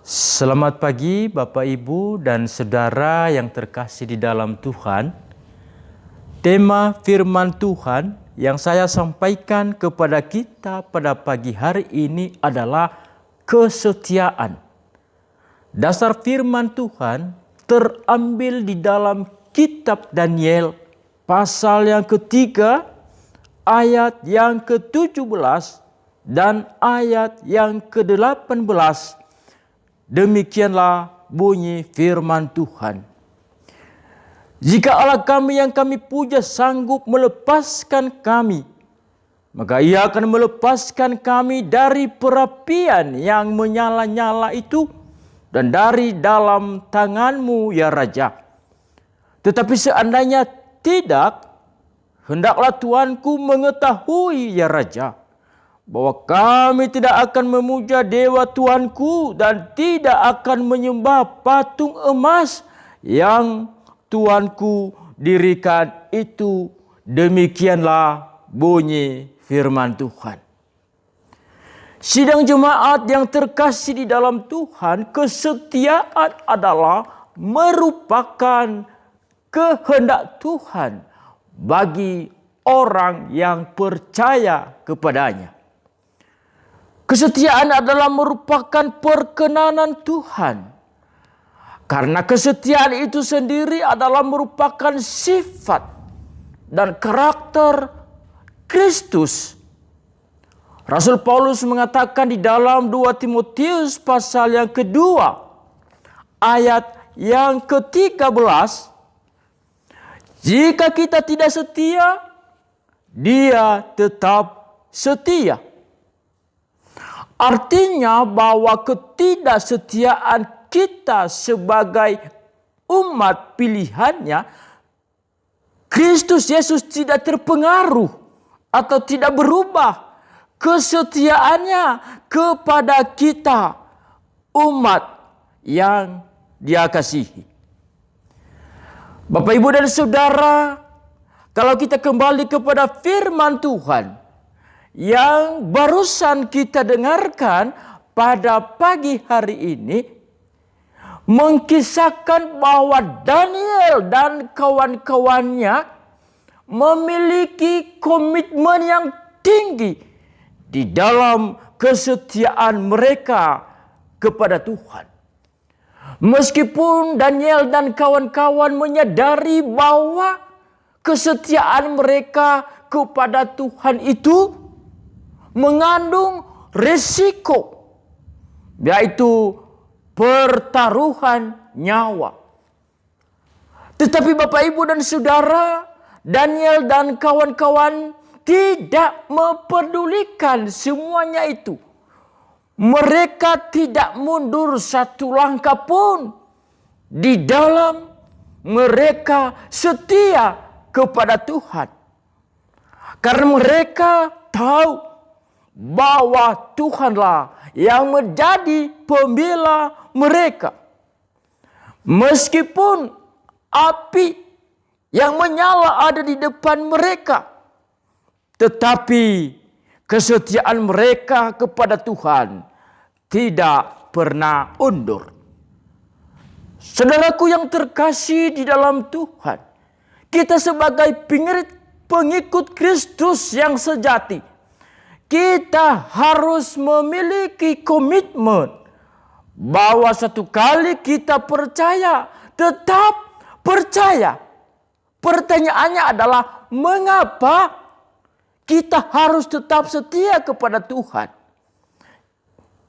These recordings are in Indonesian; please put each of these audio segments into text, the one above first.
Selamat pagi Bapak Ibu dan Saudara yang terkasih di dalam Tuhan. Tema firman Tuhan yang saya sampaikan kepada kita pada pagi hari ini adalah kesetiaan. Dasar firman Tuhan terambil di dalam kitab Daniel pasal yang ketiga, ayat yang ke-17 dan ayat yang ke-18. Demikianlah bunyi firman Tuhan. Jika Allah kami yang kami puja sanggup melepaskan kami, maka Ia akan melepaskan kami dari perapian yang menyala-nyala itu dan dari dalam tangan-Mu, ya Raja. Tetapi seandainya tidak, hendaklah Tuanku mengetahui, ya Raja, bahwa kami tidak akan memuja dewa Tuanku dan tidak akan menyembah patung emas yang Tuanku dirikan itu. Demikianlah bunyi firman Tuhan. Sidang jemaat yang terkasih di dalam Tuhan, kesetiaan adalah merupakan kehendak Tuhan bagi orang yang percaya kepadanya. Kesetiaan adalah merupakan perkenanan Tuhan. Karena kesetiaan itu sendiri adalah merupakan sifat dan karakter Kristus. Rasul Paulus mengatakan di dalam 2 Timotius pasal yang kedua, ayat yang ke-13, jika kita tidak setia, Dia tetap setia. Artinya bahwa ketidaksetiaan kita sebagai umat pilihannya, Kristus Yesus tidak terpengaruh atau tidak berubah kesetiaannya kepada kita, umat yang Dia kasihi. Bapak, Ibu, dan Saudara, kalau kita kembali kepada firman Tuhan yang barusan kita dengarkan pada pagi hari ini, mengkisahkan bahwa Daniel dan kawan-kawannya memiliki komitmen yang tinggi di dalam kesetiaan mereka kepada Tuhan. Meskipun Daniel dan kawan-kawan menyadari bahwa kesetiaan mereka kepada Tuhan itu mengandung risiko, yaitu pertaruhan nyawa. Tetapi Bapak, Ibu, dan Saudara, Daniel dan kawan-kawan tidak mempedulikan semuanya itu. Mereka tidak mundur satu langkah pun di dalam mereka setia kepada Tuhan. Karena mereka tahu bahwa Tuhanlah yang menjadi pembela mereka. Meskipun api yang menyala ada di depan mereka, tetapi kesetiaan mereka kepada Tuhan tidak pernah undur. Saudaraku yang terkasih di dalam Tuhan, kita sebagai pengikut Kristus yang sejati, kita harus memiliki komitmen bahwa satu kali kita percaya, tetap percaya. Pertanyaannya adalah mengapa kita harus tetap setia kepada Tuhan?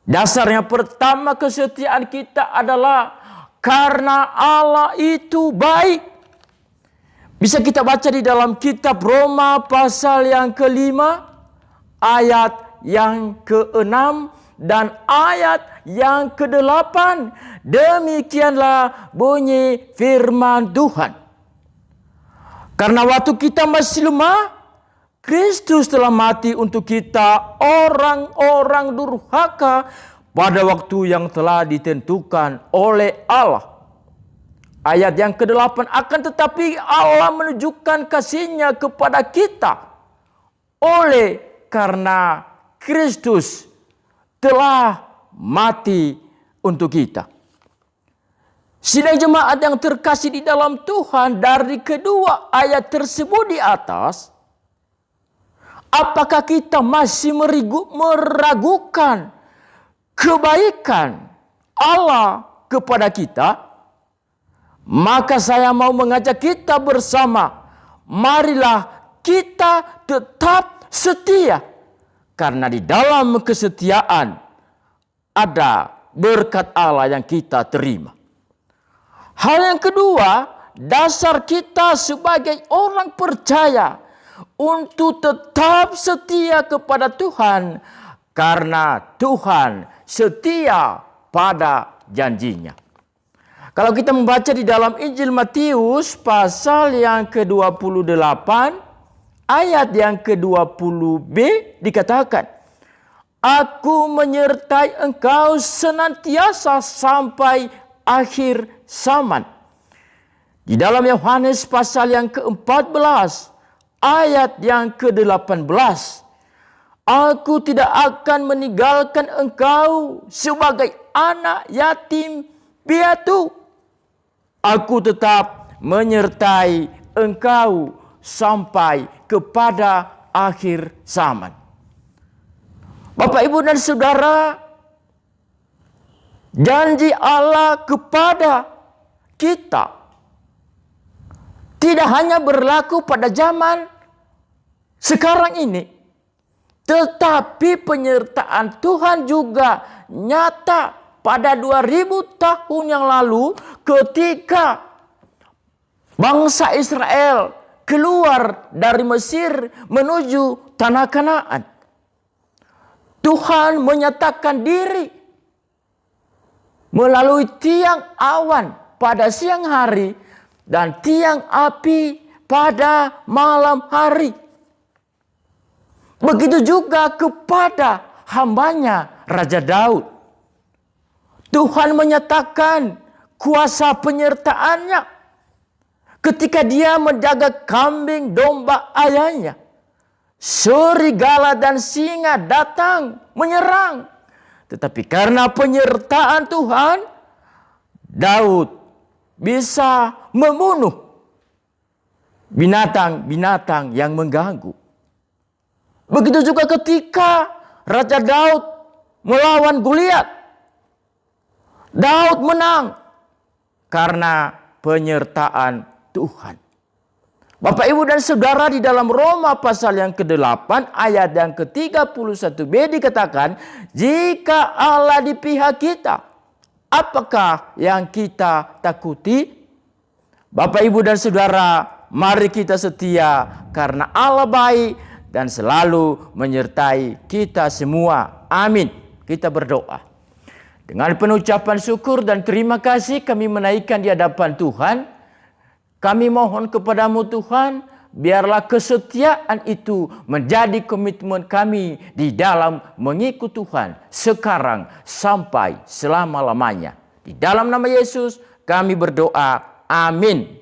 Dasarnya pertama, kesetiaan kita adalah karena Allah itu baik. Bisa kita baca di dalam kitab Roma pasal yang ke-5, ayat yang ke-6 dan ayat yang ke-8. Demikianlah bunyi firman Tuhan. Karena waktu kita masih lemah, Kristus telah mati untuk kita, orang-orang durhaka, pada waktu yang telah ditentukan oleh Allah. Ayat yang ke-8, akan tetapi Allah menunjukkan kasih-Nya kepada kita oleh karena Kristus telah mati untuk kita. Sidang jemaat yang terkasih di dalam Tuhan, dari kedua ayat tersebut di atas, apakah kita masih meragukan kebaikan Allah kepada kita? Maka saya mau mengajak kita bersama, marilah kita tetap setia. Karena di dalam kesetiaan ada berkat Allah yang kita terima. Hal yang kedua, dasar kita sebagai orang percaya untuk tetap setia kepada Tuhan, karena Tuhan setia pada janjinya. Kalau kita membaca di dalam Injil Matius pasal yang ke-28 ayat yang ke-20b dikatakan, Aku menyertai engkau senantiasa sampai akhir zaman. Di dalam Yohanes pasal yang ke-14 ayat yang ke-18, Aku tidak akan meninggalkan engkau sebagai anak yatim piatu. Aku tetap menyertai engkau sampai kepada akhir zaman. Bapak, Ibu, dan Saudara, janji Allah kepada kita tidak hanya berlaku pada zaman sekarang ini, tetapi penyertaan Tuhan juga nyata pada 2000 tahun yang lalu ketika bangsa Israel keluar dari Mesir menuju tanah Kanaan. Tuhan menyatakan diri melalui tiang awan pada siang hari dan tiang api pada malam hari. Begitu juga kepada hambanya Raja Daud. Tuhan menyatakan kuasa penyertaannya ketika dia menjaga kambing domba ayahnya. Serigala dan singa datang menyerang. Tetapi karena penyertaan Tuhan, Daud bisa membunuh binatang-binatang yang mengganggu. Begitu juga ketika Raja Daud melawan Goliat. Daud menang karena penyertaan Tuhan. Bapak, Ibu, dan Saudara, di dalam Roma pasal yang ke-8 ayat yang ke-31b dikatakan, jika Allah di pihak kita, apakah yang kita takuti? Bapak, Ibu, dan Saudara, mari kita setia karena Allah baik dan selalu menyertai kita semua. Amin. Kita berdoa. Dengan penuh ucapan syukur dan terima kasih kami menaikkan di hadapan Tuhan. Kami mohon kepadamu Tuhan, biarlah kesetiaan itu menjadi komitmen kami di dalam mengikut Tuhan sekarang sampai selama-lamanya. Di dalam nama Yesus kami berdoa. Amin.